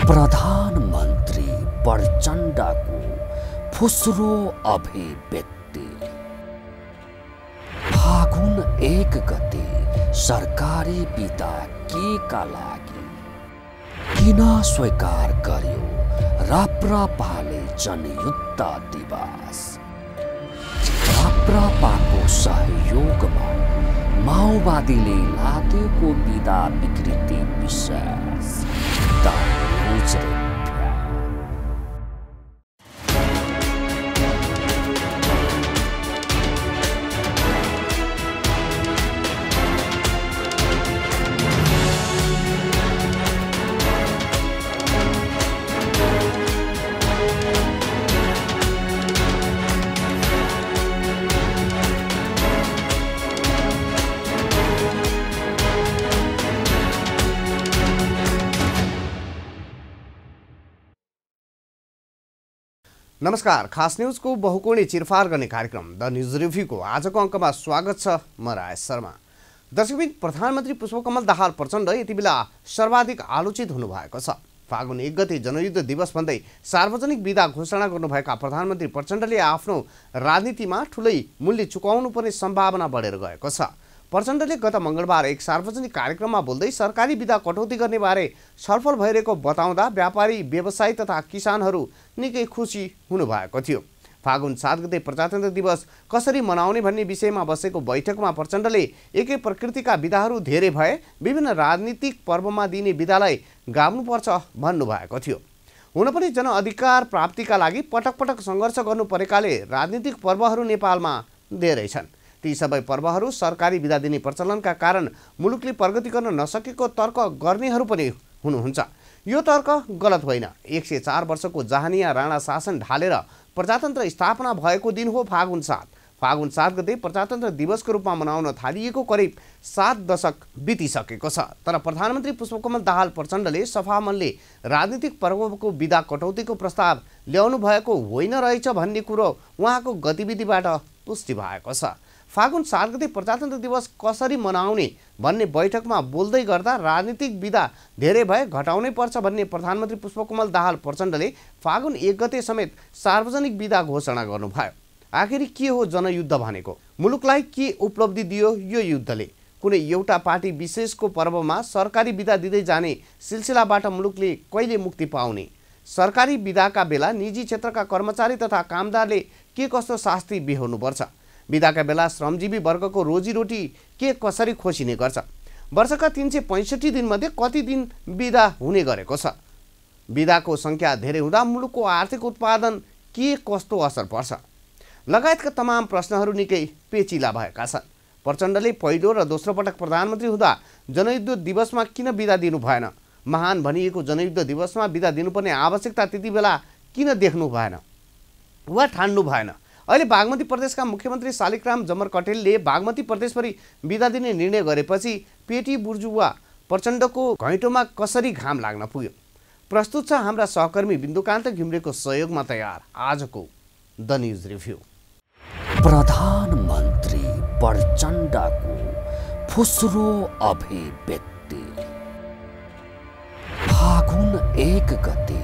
प्रधानमन्त्री प्रचण्डको फुस्रो अभिव्यक्ति। फागुन 1 गते सरकारी बिदा केका लागि किन स्वीकार गर्यो राप्रपाले जनयुद्ध दिवस। राप्रपाको सहयोगमा माओवादीले लादेको बिदा विकृति विशेष नमस्कार, खास न्यूजको बहुकोणी चिरफार गर्ने कार्यक्रम द न्यूज रिभ्यूको आजको अङ्कमा स्वागत छ। म राज शर्मा। दर्शकबिन, प्रधानमन्त्री पुष्पकमल दाहाल प्रचण्ड यति बेला सर्वाधिक आलोचित हुनुभएको छ। फागुन 1 गते जनयुद्ध दिवस भन्दै सार्वजनिक बिदा घोषणा गर्नुभएका प्रधानमन्त्री प्रचण्डले आफ्नो राजनीतिमा ठुलै मूल्य चुकाउनु पर्ने सम्भावना बढेर गएको छ। प्रचण्डले गत मङ्गलबार एक सार्वजनिक कार्यक्रममा बोल्दै सरकारी बिदा कटौती गर्ने बारे छलफल भइरहेको बताउँदा व्यापारी, व्यवसायी तथा किसानहरू निकै खुसी हुनुभएको थियो। फागुन 7 गते प्रजातन्त्र दिवस कसरी मनाउने भन्ने विषयमा बसेको बैठकमा प्रचण्डले एकै प्रकृतिका बिदाहरू धेरै भए विभिन्न राजनीतिक पर्वमा दिने बिदालाई गाभ्नुपर्छ भन्नुभएको थियो। हुन पनि जनअधिकार प्राप्तिका लागि पटक पटक सङ्घर्ष गर्नु परेकाले राजनीतिक पर्वहरू नेपालमा धेरै छन्। ती सबै पर्वहरू सरकारी बिदा दिने प्रचलनका कारण मुलुकले प्रगति गर्न नसकेको तर्क गर्नेहरू पनि हुनुहुन्छ। यो तर्क गलत होइन। 104 वर्षको जहानिया राणा शासन ढालेर प्रजातन्त्र स्थापना भएको दिन हो फागुन 7। फागुन 7 गते प्रजातन्त्र दिवसको रूपमा मनाउन थालिएको करिब 7 दशक बितिसकेको छ। तर प्रधानमन्त्री पुष्पकमल दाहाल प्रचण्डले सफा मनले राजनीतिक पर्वको बिदा कटौतीको प्रस्ताव ल्याउनु भएको होइन रहेछ भन्ने कुरो उहाँको गतिविधिबाट पुष्टि भएको छ। फागुन 7 गते प्रजातन्त्र दिवस कसरी मनाउने भन्ने बैठकमा बोल्दै गर्दा राजनीतिक बिदा धेरै भए घटाउनै पर्छ भन्ने प्रधानमन्त्री पुष्पकमल दाहाल प्रचण्डले फागुन 1 गते समेत सार्वजनिक बिदा घोषणा गर्नुभयो। आखिर के हो जनयुद्ध भनेको? मुलुकलाई के उपलब्धि दियो यो युद्धले? कुनै एउटा पार्टी विशेषको पर्वमा सरकारी बिदा दिँदै जाने सिलसिलाबाट मुलुकले कहिले मुक्ति पाउने? सरकारी बिदाका बेला निजी क्षेत्रका कर्मचारी तथा कामदारले के कस्तो शास्ति बिहोर्नुपर्छ? बिदाका बेला श्रमजीवी वर्गको रोजीरोटी के कसरी खोसिने गर्छ? वर्षका 365 दिनमध्ये कति दिन बिदा हुने गरेको छ? बिदाको सङ्ख्या धेरै हुँदा मुलुकको आर्थिक उत्पादन के कस्तो असर पर्छ? लगायतका तमाम प्रश्नहरू निकै पेचिला भएका छन्। प्रचण्डले पहिलो र दोस्रो पटक प्रधानमन्त्री हुँदा जनयुद्ध दिवसमा किन बिदा दिनु भएन? महान भनिएको जनयुद्ध दिवसमा बिदा दिनुपर्ने आवश्यकता त्यति बेला किन देख्नु भएन वा ठान्नु भएन? अहिले बागमती प्रदेशका मुख्यमन्त्री शालिग्राम जमर कटेलले बागमती प्रदेशभरि बिदा दिने निर्णय गरेपछि पेटी बुर्जुवा प्रचण्डको घैँटोमा कसरी घाम लाग्न पुग्यो? प्रस्तुत छ हाम्रा सहकर्मी बिन्दुकान्त घिम्रेको सहयोगमा तयार आजको द न्यूज रिभ्यू। प्रधानमन्त्री प्रचण्डको फुस्रो अभिव्यक्ति। फागुन 1 गते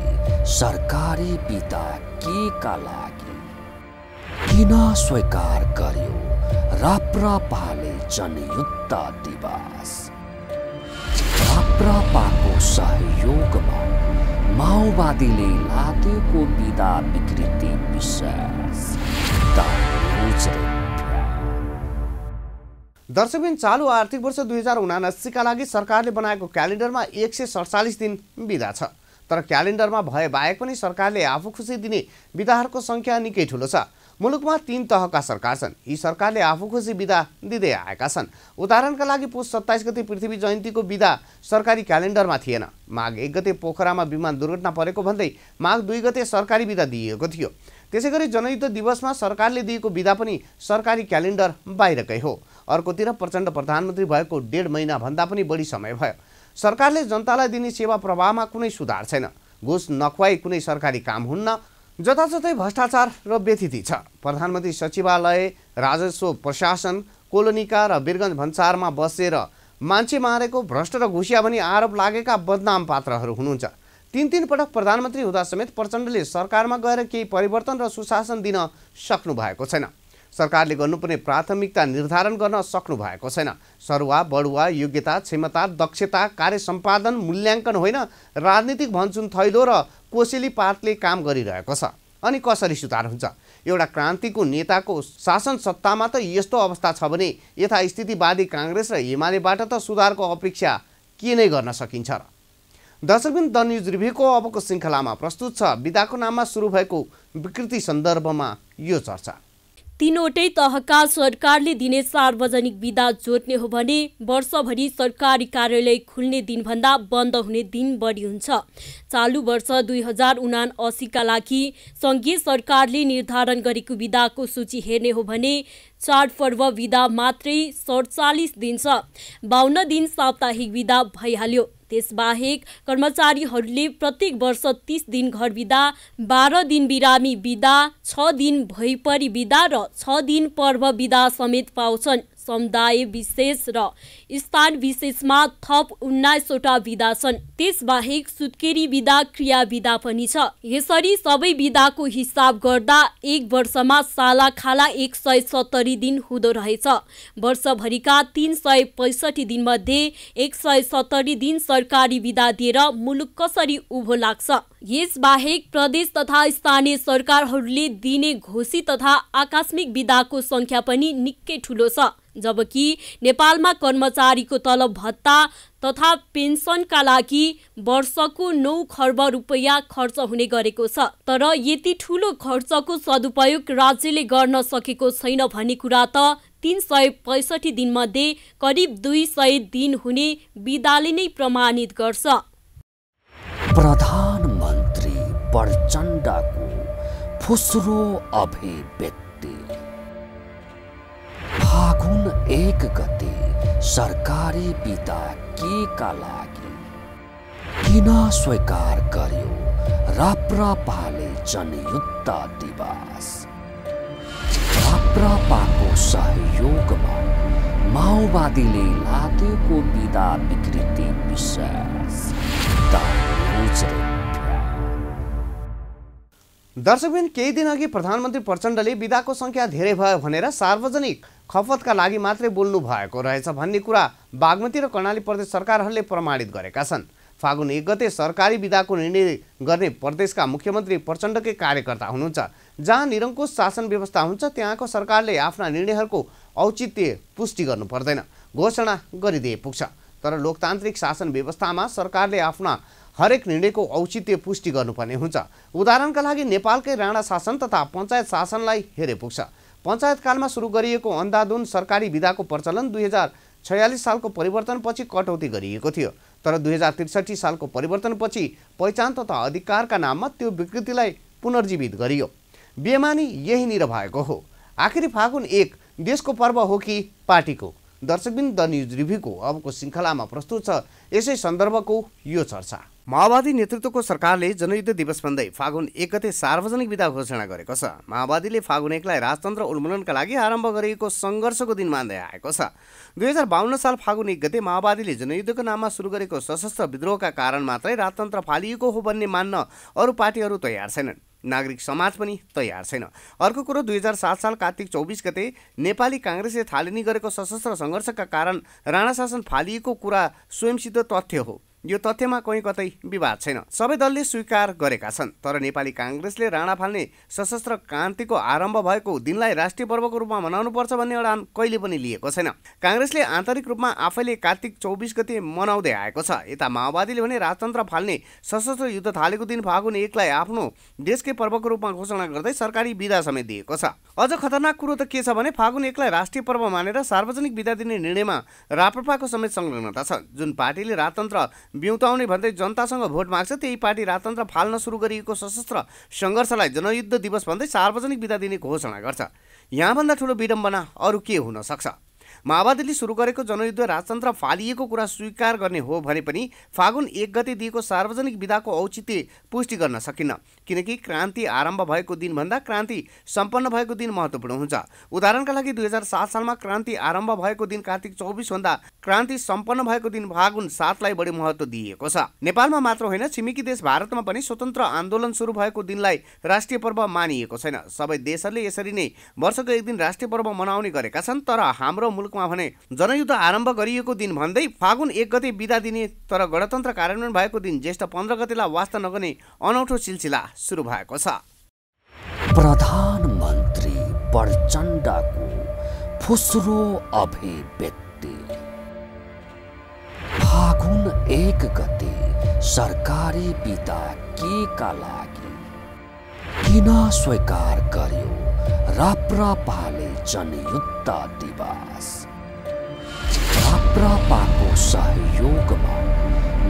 सरकारी बिदा केका लागि किन स्वीकार गर्यो राप्रपाले जनयुद्ध दिवस। राप्रपाको सहयोगमा माओवादीले लादेको बिदा विकृति विशेष दर्शकबिन, चालु आर्थिक वर्ष 2079 का लागि सरकारले बनाएको क्यालेन्डरमा 147 दिन बिदा छ। तर क्यालेन्डरमा भए बाहेक पनि सरकारले आफू खुसी दिने बिदाहरूको सङ्ख्या निकै ठुलो छ। मुलुकमा 3 तहका सरकार छन्। यी सरकारले आफू खुसी बिदा दिँदै आएका छन्। उदाहरणका लागि पुस 27 गते पृथ्वी जयन्तीको बिदा सरकारी क्यालेन्डरमा थिएन। माघ 1 गते पोखरामा विमान दुर्घटना परेको भन्दै माघ 2 गते सरकारी बिदा दिइएको थियो। त्यसैगरी जनयुद्ध दिवसमा सरकारले दिएको बिदा पनि सरकारी क्यालेन्डर बाहिरकै हो। अर्कोतिर प्रचण्ड प्रधानमन्त्री भएको 1.5 महिना भन्दा पनि बढी समय भयो। सरकारले जनतालाई दिने सेवा प्रवाहमा कुनै सुधार छैन। घुस नखुवाई कुनै सरकारी काम हुन्न। जताततै भ्रष्टाचार र व्यथिति छ। प्रधानमन्त्री सचिवालय, राजस्व प्रशासन, कोलोनीका र वीरगञ्ज भन्सारमा बसेर मान्छे मारेको भ्रष्ट र घुसिया भनी आरोप लागेका बदनाम पात्रहरू हुनुहुन्छ। तीन पटक प्रधानमन्त्री हुँदा समेत प्रचण्डले सरकारमा गएर केही परिवर्तन र सुशासन दिन सक्नु भएको छैन। सरकारले गर्नुपर्ने प्राथमिकता निर्धारण गर्न सक्नु भएको छैन। सरुवा बढुवा योग्यता क्षमता दक्षता कार्य सम्पादन मूल्याङ्कन होइन, राजनीतिक भन्छुन थैलो र कोसेली पातले काम गरिरहेको छ। अनि कसरी सुधार हुन्छ? एउटा क्रान्तिको नेताको शासन सत्तामा त यस्तो अवस्था छ भने यथास्थितिवादी काङ्ग्रेस र एमालेबाट त सुधारको अपेक्षा के नै गर्न सकिन्छ र? दर्शकबिन द न्युज रिभ्यूको अबको श्रृङ्खलामा प्रस्तुत छ बिदाको नाममा सुरु भएको विकृति सन्दर्भमा यो चर्चा। तीनवटै तहका सरकारले दिने सार्वजनिक बिदा जोड्ने हो भने वर्षभरि सरकारी कार्यालय खुल्ने दिनभन्दा बन्द हुने दिन बढी हुन्छ। चालु वर्ष 2079 का लागि सङ्घीय सरकारले निर्धारण गरेको बिदाको सूची हेर्ने हो भने चाडपर्व बिदा मात्रै 47 दिन छ। 52 दिन साप्ताहिक बिदा भइहाल्यो। त्यसबाहेक कर्मचारीहरूले प्रत्येक वर्ष 30 दिन घर बिदा, 12 दिन बिरामी बिदा, 6 दिन भैपरी बिदा र 6 दिन पर्व बिदा समेत पाउँछन्। समुदाय विशेष र स्थान विशेषमा थप 19 वटा बिदा छन्। त्यसबाहेक सुत्केरी बिदा, क्रिया बिदा पनि छ। यसरी सबै बिदाको हिसाब गर्दा एक वर्षमा सालाखाला 170 दिन हुँदो रहेछ। वर्षभरिका 365 दिन मध्ये 170 दिन सरकारी बिदा दिएर मुलुक कसरी उभो लाग्छ? यसबाहेक प्रदेश तथा स्थानीय सरकारहरूले दिने घोषित तथा आकस्मिक बिदाको संख्या पनि निकै ठुलो छ। जबकि नेपालमा कर्मचारीको तलब भत्ता तथा पेन्सनका लागि वर्षको 9 खर्ब रुपैयाँ खर्च हुने गरेको छ। तर यति ठुलो खर्चको सदुपयोग राज्यले गर्न सकेको छैन भन्ने कुरा त 365 दिनमध्ये करिब 200 दिन हुने बिदाले नै प्रमाणित गर्छ। प्रधानमन्त्री प्रचण्डको फुस्रो अभिव्यक्ति। फागुन 1 गते सरकारी बिदा के का लागि किन स्वीकार गर्यो राप्रपाले जनयुद्ध दिवस? राप्रपाको सहयोगमा माओवादीले लादेको बिदा विकृति विशेष। दर्शकबिन केही दिन अघि प्रधानमन्त्री प्रचण्डले बिदाको संख्या धेरै भयो भनेर सार्वजनिक खपतका लागि मात्रै बोल्नु भएको रहेछ भन्ने कुरा बागमती र कर्णाली प्रदेश सरकारहरूले प्रमाणित गरेका छन्। फागुन 1 गते सरकारी बिदाको निर्णय गर्ने प्रदेशका मुख्यमन्त्री प्रचण्डकै कार्यकर्ता हुनुहुन्छ। जहाँ निरङ्कुश शासन व्यवस्था हुन्छ त्यहाँको सरकारले आफ्ना निर्णयहरूको औचित्य पुष्टि गर्नु पर्दैन, घोषणा गरिदिए पुग्छ। तर लोकतान्त्रिक शासन व्यवस्थामा सरकारले आफ्ना हरेक निर्णयको औचित्य पुष्टि गर्नुपर्ने हुन्छ। उदाहरणका लागि नेपालकै राणा शासन तथा पञ्चायत शासनलाई हेरे पुग्छ। पञ्चायतकालमा सुरु गरिएको अन्धाधुन सरकारी बिदाको प्रचलन 2046 सालको परिवर्तनपछि कटौती गरिएको थियो। तर 2063 सालको परिवर्तनपछि पहिचान तथा अधिकारका नाममा त्यो विकृतिलाई पुनर्जीवित गरियो। बेमानी यहीँनिर भएको हो। आखिरी फागुन 1 देशको पर्व हो कि पार्टीको? दर्शकबिन द न्युज रिभ्यूको अबको श्रृङ्खलामा प्रस्तुत छ यसै सन्दर्भको यो चर्चा। माओवादी नेतृत्वको सरकारले जनयुद्ध दिवस भन्दै फागुन 1 गते सार्वजनिक बिदा घोषणा गरेको छ। माओवादीले फागुन 1 लाई राजतन्त्र उन्मूलनका लागि आरम्भ गरिएको सङ्घर्षको दिन मान्दै आएको छ। 2052 साल फागुन 1 गते माओवादीले जनयुद्धको नाममा सुरु गरेको सशस्त्र विद्रोहका कारण मात्रै राजतन्त्र फालिएको हो भन्ने मान्न अरू पार्टीहरू तयार छैनन्। नागरिक समाज पनि तयार छैन। अर्को कुरो 2007 साल कार्तिक 24 गते नेपाली काङ्ग्रेसले थालनी गरेको सशस्त्र सङ्घर्षका कारण राणा शासन फालिएको कुरा स्वयंसिद्ध तथ्य हो। यो तथ्यमा कहीँ कतै विवाद छैन। सबै दलले स्वीकार गरेका छन्। तर नेपाली काङ्ग्रेसले राणा फाल्ने सशस्त्र क्रान्तिको आरम्भ भएको दिनलाई राष्ट्रिय पर्वको रूपमा मनाउनुपर्छ भन्ने अडान कहिले पनि लिएको छैन। काङ्ग्रेसले आन्तरिक रूपमा आफैले कार्तिक 24 गते मनाउँदै आएको छ। यता माओवादीले भने राजतन्त्र फाल्ने सशस्त्र युद्ध थालेको दिन फागुन 1 लाई आफ्नो देशकै पर्वको रूपमा घोषणा गर्दै सरकारी बिदा समेत दिएको छ। अझ खतरनाक कुरो त के छ भने फागुन 1 लाई राष्ट्रिय पर्व मानेर सार्वजनिक बिदा दिने निर्णयमा राप्रपाको समेत संलग्नता छ। जुन पार्टीले राजतन्त्र बिउताउने भन्दै जनतासँग भोट माग्छ त्यही पार्टी राजतन्त्र फाल्न सुरु गरिएको सशस्त्र सङ्घर्षलाई जनयुद्ध दिवस भन्दै सार्वजनिक बिदा दिने घोषणा गर्छ। यहाँभन्दा ठुलो विडम्बना अरू के हुन सक्छ? माओवादीले सुरु गरेको जनयुद्ध राजतन्त्र फालिएको कुरा स्वीकार गर्ने हो भने पनि फागुन 1 गते दिएको सार्वजनिक बिदाको औचित्य पुष्टि गर्न सकिन्न, किनकि क्रान्ति आरम्भ भएको दिनभन्दा क्रान्ति सम्पन्न भएको दिन महत्त्वपूर्ण हुन्छ। उदाहरणका लागि 2007 सालमा क्रान्ति आरम्भ भएको दिन कार्तिक 24 भन्दा क्रान्ति सम्पन्न भएको दिन फागुन 7 लाई बढी महत्त्व दिइएको छ। नेपालमा मात्र होइन, छिमेकी देश भारतमा पनि स्वतन्त्र आन्दोलन सुरु भएको दिनलाई राष्ट्रिय पर्व मानिएको छैन। सबै देशहरूले यसरी नै वर्षको एक दिन राष्ट्रिय पर्व मनाउने गरेका छन्, तर हाम्रो मुलुकमा भने जनयुद्ध आरम्भ गरिएको दिन भन्दै फागुन 1 गते बिदा दिने, तर गणतन्त्र कार्यान्वयन भएको दिन ज्येष्ठ 15 गतेलाई वास्ता नगर्ने अनौठो सिलसिला सुरु भएको छ। प्रधानमन्त्री प्रचण्डको फुस्रो अभिव्यक्ति। फागुन 1 गते सरकारी बिदा केका लागि किन स्वीकार गर्यो राप्रपाले जनयुद्ध दिवस? राप्रपाको सहयोगमा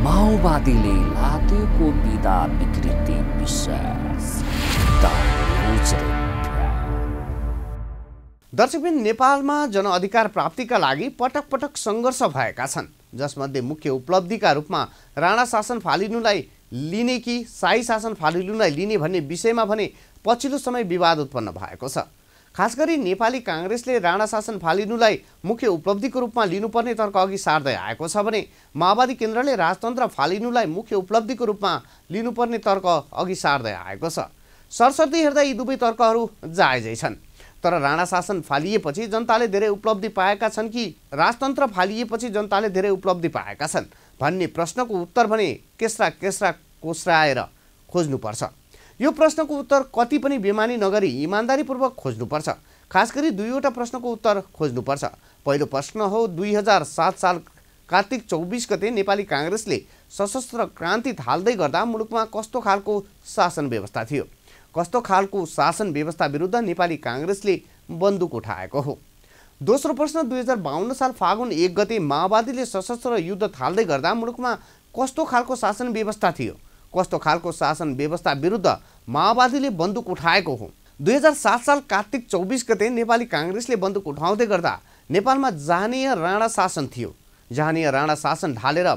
माओवादीले लादेको बिदा विकृति विशेष। दर्शकबिन, नेपालमा जनअधिकार प्राप्तिका लागि पटक पटक सङ्घर्ष भएका छन्, जसमध्ये मुख्य उपलब्धिका रूपमा राणा शासन फालिनुलाई लिने कि शाही शासन फालिनुलाई लिने भन्ने विषयमा भने पछिल्लो समय विवाद उत्पन्न भएको छ। खास गरी नेपाली काङ्ग्रेसले राणा शासन फालिनुलाई मुख्य उपलब्धिको रूपमा लिनुपर्ने तर्क अघि सार्दै आएको छ भने माओवादी केन्द्रले राजतन्त्र फालिनुलाई मुख्य उपलब्धिको रूपमा लिनुपर्ने तर्क अघि सार्दै आएको छ। सरसर्ती हेर्दा यी दुवै तर्कहरू जायजै छन्, तर राणा शासन फालिएपछि जनताले धेरै उपलब्धि पाएका छन् कि राजतन्त्र फालिएपछि जनताले धेरै उपलब्धि पाएका छन् भन्ने प्रश्नको उत्तर भने केस्रा केस्रा कोस्राएर खोज्नुपर्छ। यो प्रश्नको उत्तर कति पनि बेमानी नगरी इमान्दारीपूर्वक खोज्नुपर्छ। खास गरी दुईवटा प्रश्नको उत्तर खोज्नुपर्छ। पहिलो प्रश्न हो, 2007 साल कार्तिक 24 गते नेपाली काङ्ग्रेसले सशस्त्र क्रान्ति थाल्दै गर्दा मुलुकमा कस्तो खालको शासन व्यवस्था थियो? कस्तो खालको शासन व्यवस्था विरुद्ध नेपाली काङ्ग्रेसले बन्दुक उठाएको हो? दोस्रो प्रश्न, 2052 साल फागुन 1 गते माओवादीले सशस्त्र युद्ध थाल्दै गर्दा मुलुकमा कस्तो खालको शासन व्यवस्था थियो? कस्तो खालको शासन व्यवस्था विरुद्ध माओवादीले बन्दुक उठाएको हो? 2007 साल कार्तिक 24 गते नेपाली काङ्ग्रेसले बन्दुक उठाउँदै गर्दा नेपालमा जहाँनीय राणा शासन थियो। जहाँनीय राणा शासन ढालेर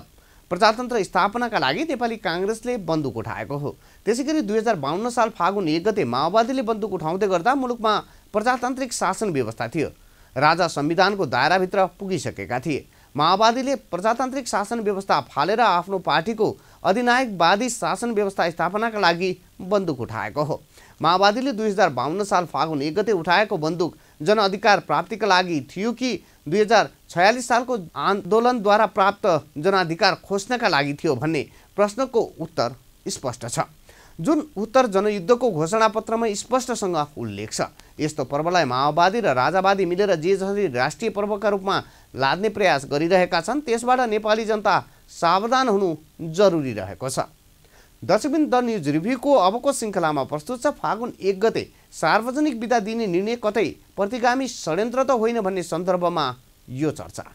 प्रजातन्त्र स्थापनाका लागि नेपाली काङ्ग्रेसले बन्दुक उठाएको हो। त्यसैगरी 2052 साल फागुन 1 गते माओवादीले बन्दुक उठाउँदै गर्दा मुलुकमा प्रजातान्त्रिक शासन व्यवस्था थियो। राजा संविधानको दायराभित्र पुगिसकेका थिए। माओवादीले प्रजातान्त्रिक शासन व्यवस्था फालेर आफ्नो पार्टीको अधिनायकवादी शासन व्यवस्था स्थापनाका लागि बन्दुक उठाएको हो। माओवादीले 2052 साल फागुन 1 गते उठाएको बन्दुक जनअधिकार प्राप्तिका लागि थियो कि 2046 सालको आन्दोलनद्वारा प्राप्त जनाधिकार खोज्नका लागि थियो भन्ने प्रश्नको उत्तर स्पष्ट छ, जुन उत्तर जनयुद्धको घोषणापत्रमा स्पष्टसँग उल्लेख छ। यस्तो पर्वलाई माओवादी र राजावादी मिलेर जे जसरी राष्ट्रिय पर्वका रूपमा लाद्ने प्रयास गरिरहेका छन्, त्यसबाट नेपाली जनता सावधान हुनु जरुरी रहेको छ। दर्शकबिन, द न्युज रिभ्यूको अबको श्रृङ्खलामा प्रस्तुत छ फागुन 1 गते सार्वजनिक बिदा दिने निर्णय कतै प्रतिगामी षड्यन्त्र त होइन भन्ने सन्दर्भमा यो चर्चा।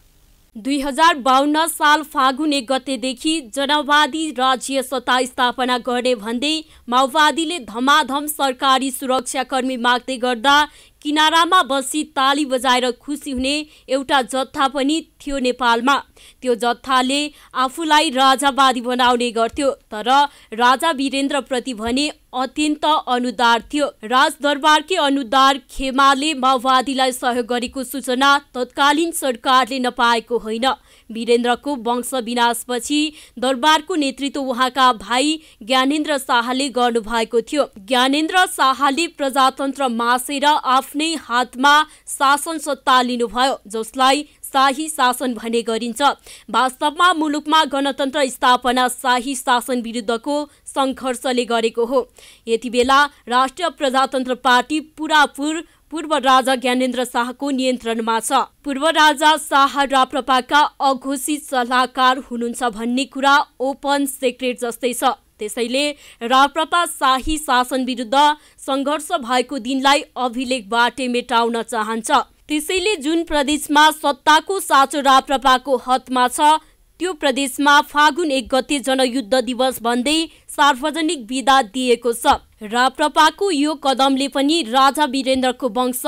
2052 साल फागुन 1 गतेदेखि जनवादी राज्य सत्ता स्थापना गर्ने भन्दै माओवादीले धमाधम सरकारी सुरक्षाकर्मी माग्दै गर्दा किनारामा बसी ताली बजाएर खुसी हुने एउटा जत्था पनि थियो नेपालमा। त्यो जत्थाले आफूलाई राजावादी बनाउने गर्थ्यो, तर राजा वीरेन्द्रप्रति भने अत्यन्त अनुदार थियो। राजदरबारकै अनुदार खेमाले माओवादीलाई सहयोग गरेको सूचना तत्कालीन सरकारले नपाएको होइन। वीरेन्द्रको वंश विनाशपछि दरबारको नेतृत्व उहाँका भाइ ज्ञानेन्द्र शाहले गर्नुभएको थियो। ज्ञानेन्द्र शाहले प्रजातन्त्र मासेर आफ्नै हातमा शासन सत्ता लिनुभयो, जसलाई शाही शासन भन्ने गरिन्छ। वास्तवमा मुलुकमा गणतन्त्र स्थापना शाही शासन विरुद्धको सङ्घर्षले गरेको हो। यति बेला राष्ट्रिय प्रजातन्त्र पार्टी पूर्व राजा ज्ञानेन्द्र शाहको नियन्त्रणमा छ। पूर्व राजा शाह राप्रपाका अघोषित सल्लाहकार हुनुहुन्छ भन्ने कुरा ओपन सिक्रेट जस्तै छ। त्यसैले राप्रपा शाही शासन विरुद्ध सङ्घर्ष भएको दिनलाई अभिलेखबाटै मेटाउन चाहन्छ। त्यसैले जुन प्रदेशमा सत्ताको साँचो राप्रपाको हदमा छ, त्यो प्रदेशमा फागुन 1 गते जनयुद्ध दिवस भन्दै सार्वजनिक बिदा दिएको छ। राप्रपाको यो कदमले पनि राजा वीरेन्द्रको वंश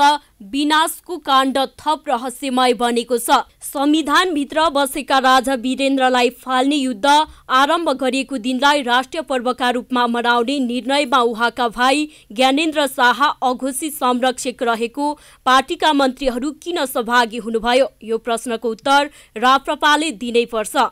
विनाशको काण्ड थप रहस्यमय बनेको छ। संविधानभित्र बसेका राजा वीरेन्द्रलाई फाल्ने युद्ध आरम्भ गरिएको दिनलाई राष्ट्रिय पर्वका रूपमा मनाउने निर्णयमा उहाँका भाइ ज्ञानेन्द्र शाह अघोषित संरक्षक रहेको पार्टीका मन्त्रीहरू किन सहभागी हुनुभयो? यो प्रश्नको उत्तर राप्रपाले दिनै पर्छ।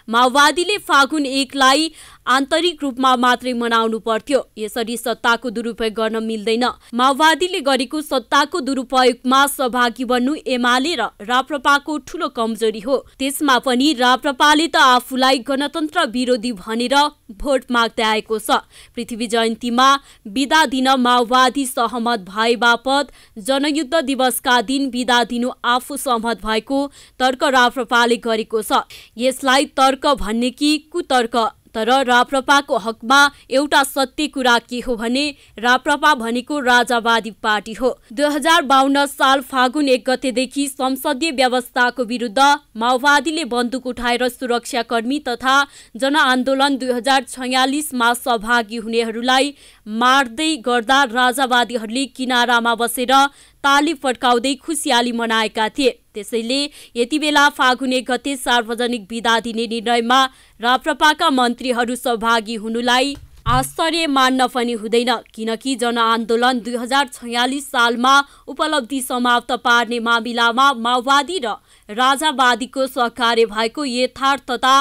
माओवादीले फागुन 1 लाई आन्तरिक रूपमा मात्रै मनाउनु पर्थ्यो। यसरी सत्ताको दुरुपयोग गर्न मिल्दैन। माओवादीले गरेको सत्ताको दुरुपयोगमा सहभागी बन्नु एमाले र राप्रपाको ठूलो कमजोरी हो। त्यसमा पनि राप्रपाले त आफूलाई गणतन्त्र विरोधी भनेर भोट माग्दै आएको छ। पृथ्वी जयन्तीमा बिदा दिन माओवादी सहमत भए बापत जनयुद्ध दिवसका दिन बिदा दिनु आफू सहमत भएको तर्क राप्रपाले गरेको छ। यसलाई तर्क भन्ने कि कुतर्क? तर राप्रपाको हकमा एउटा सत्य कुरा के हो भने राप्रपा भनेको राजावादी पार्टी हो। 2052 साल फागुन 1 गतेदेखि संसदीय व्यवस्थाको विरुद्ध माओवादीले बन्दुक उठाएर सुरक्षाकर्मी तथा जनआन्दोलन 2046 मा सहभागी हुनेहरूलाई मार्दै गर्दा राजावादीहरूले किनारामा बसेर ताली फड्काउँदै खुसियाली मनाएका थिए। त्यसैले यति बेला फागुन 1 गते सार्वजनिक बिदा दिने निर्णयमा राप्रपाका मन्त्रीहरू सहभागी हुनुलाई आश्चर्य मान्न पनि हुँदैन, किनकि जनआन्दोलन 2046 सालमा उपलब्धि समाप्त पार्ने मामिलामा माओवादी र राजावादीको सहकार्य भएको यथार्थता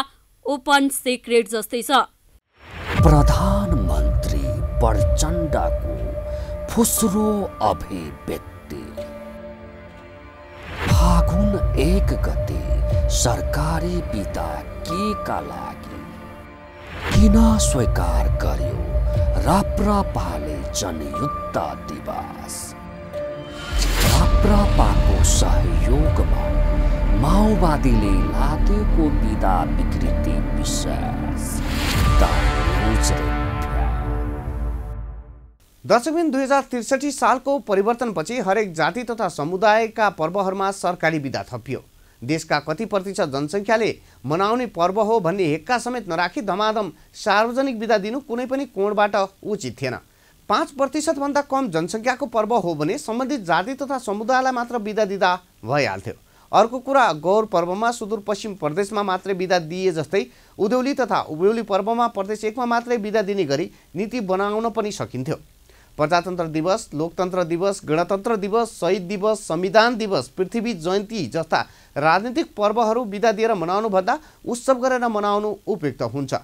ओपन सिक्रेट जस्तै छ। प्रधानमन्त्री प्रचण्डको फुस्रो अभिव्यक्ति। फागुन 1 गते सरकारी बिदा के का लागि किन स्वीकार गर्यो राप्रपाले जनयुद्ध दिवस? राप्रपाको सहयोगमा माओवादीले लादेको बिदा विकृति विशेष। दर्शकबिन 2063 सालको परिवर्तनपछि हरेक जाति तथा समुदायका पर्वहरूमा सरकारी बिदा थपियो। देशका कति प्रतिशत जनसङ्ख्याले मनाउने पर्व हो भन्ने हेक्का समेत नराखी धमाधम सार्वजनिक बिदा दिनु कुनै पनि कोणबाट उचित थिएन। 5% भन्दा कम जनसङ्ख्याको पर्व हो भने सम्बन्धित जाति तथा समुदायलाई मात्र बिदा दिँदा भइहाल्थ्यो। अर्को कुरा, गौर पर्वमा सुदूरपश्चिम प्रदेशमा मात्रै बिदा दिए जस्तै उधौली तथा उभौली पर्वमा प्रदेश 1 मा मात्रै बिदा दिने गरी नीति बनाउन पनि सकिन्थ्यो। प्रजातन्त्र दिवस, लोकतन्त्र दिवस, गणतन्त्र दिवस, शहीद दिवस, संविधान दिवस, पृथ्वी जयन्ती जस्ता राजनीतिक पर्वहरू बिदा दिएर मनाउनु भन्दा उत्सव गरेर मनाउनु उपयुक्त हुन्छ,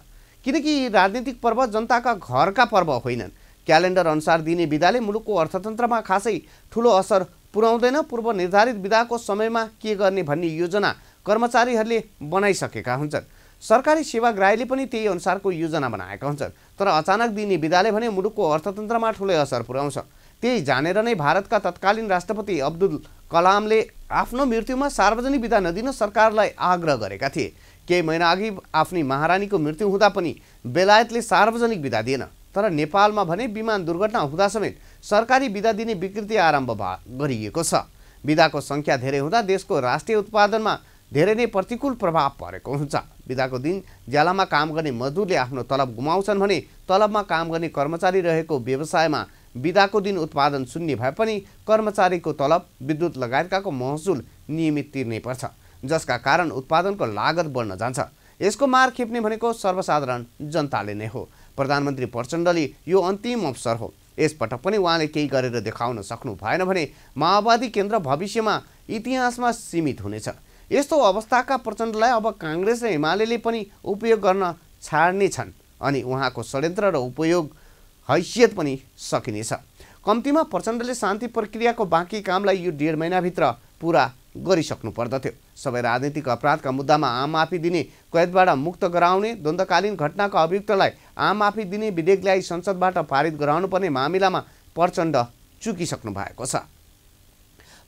किनकि राजनीतिक पर्व जनताका घरका पर्व होइनन्। क्यालेन्डर अनुसार दिने बिदाले मुलुकको अर्थतन्त्रमा खासै ठूलो असर पुर्याउँदैन। पूर्व निर्धारित बिदाको समयमा के गर्ने भन्ने योजना कर्मचारीहरूले बनाइसकेका हुन्छन्। सरकारी सेवाग्राहीले पनि त्यही अनुसारको योजना बनाएका हुन्छन्। तर अचानक दिने बिदाले भने मुलुकको अर्थतन्त्रमा ठूलो असर पुर्याउँछ। त्यही जानेर नै भारतका तत्कालीन राष्ट्रपति अब्दुल कलामले आफ्नो मृत्युमा सार्वजनिक बिदा नदिन सरकारलाई आग्रह गरेका थिए। केही महिना अघि आफ्नी महारानीको मृत्यु हुँदा पनि बेलायतले सार्वजनिक बिदा दिएन। तर नेपालमा भने विमान दुर्घटना हुँदा समेत सरकारी बिदा दिने विकृति आरम्भ गरिएको छ। बिदाको सङ्ख्या धेरै हुँदा देशको राष्ट्रिय उत्पादनमा धेरै नै प्रतिकूल प्रभाव परेको हुन्छ। बिदाको दिन ज्यालामा काम गर्ने मजदुरले आफ्नो तलब गुमाउँछन् भने तलबमा काम गर्ने कर्मचारी रहेको व्यवसायमा बिदाको दिन उत्पादन शून्य भए पनि कर्मचारीको तलब, विद्युत लगायतकाको महसुल नियमित तिर्नै पर्छ, जसका कारण उत्पादनको लागत बढ्न जान्छ। यसको मार खेप्ने भनेको सर्वसाधारण जनताले नै हो। प्रधानमन्त्री प्रचण्डले यो अन्तिम अवसर हो। यसपटक पनि उहाँले केही गरेर देखाउन सक्नु भएन भने माओवादी केन्द्र भविष्यमा इतिहासमा सीमित हुनेछ। यस्तो अवस्थाका प्रचण्डलाई अब काङ्ग्रेस र एमाले पनि उपयोग गर्न छाड्ने छन् अनि उहाँको षड्यन्त्र र उपयोग हैसियत पनि सकिनेछ। कम्तीमा प्रचण्डले शान्ति प्रक्रियाको बाँकी कामलाई यो 1.5 महिनाभित्र पुरा गरिसक्नु पर्दथ्यो। सबै राजनीतिक अपराधका मुद्दामा आम माफी दिने, कैदबाट मुक्त गराउने, द्वन्द्वकालीन घटनाका अभियुक्तलाई आम माफी दिने विधेयक ल्याई संसदबाट पारित गराउनुपर्ने मामिलामा प्रचण्ड चुकिसक्नु भएको छ।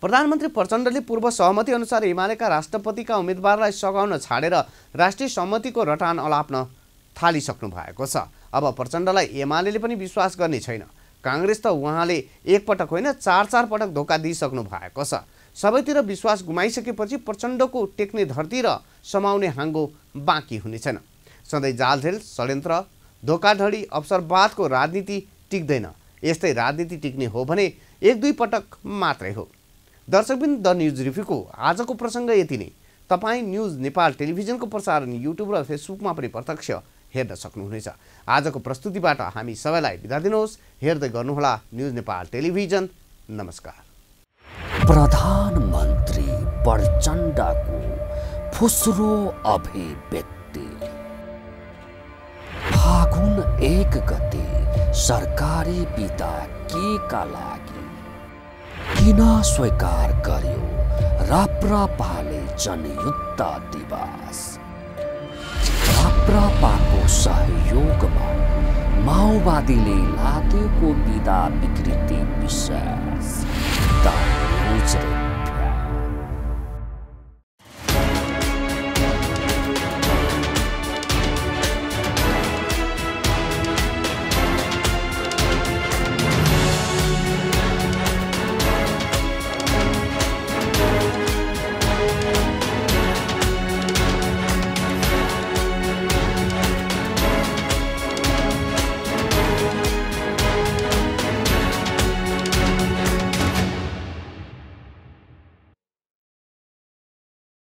प्रधानमन्त्री प्रचण्डले पूर्व सहमति अनुसार एमालेका राष्ट्रपतिका उम्मेदवारलाई सघाउन छाडेर राष्ट्रिय सहमतिको रटान अलाप्न थालिसक्नु भएको छ। अब प्रचण्डलाई एमालेले पनि विश्वास गर्ने छैन। काङ्ग्रेस त उहाँले एक पटक होइन 4 पटक धोका दिइसक्नु भएको छ। सबैतिर विश्वास गुमाइसकेपछि प्रचण्डको टेक्ने धरती र समाउने हाङ्गो बाँकी हुने छैन। सधैँ जालझेल, षड्यन्त्र, धोकाधडी, अवसरवादको राजनीति टिक्दैन। यस्तै राजनीति टिक्ने हो भने 1-2 पटक मात्रै हो। दर्शकबिन, द न्युज रिभ्यूको आजको प्रसङ्ग यति नै। तपाईँ न्युज नेपाल टेलिभिजनको प्रसारण युट्युब र फेसबुकमा पनि प्रत्यक्ष हेर्न सक्नुहुनेछ। आजको प्रस्तुतिबाट हामी सबैलाई बिदा दिनुहोस्। हेर्दै गर्नुहोला न्युज नेपाल टेलिभिजन। नमस्कार। प्रधानमन्त्री प्रचण्डको फुस्रो अभिव्यक्ति। फागुन 1 गते सरकारी बिदा केका लागि किन स्वीकार गर्यो राप्रपाले जनयुद्ध दिवस? राप्रपाको सहयोगमा माओवादीले लादेको बिदा विकृति विशेष।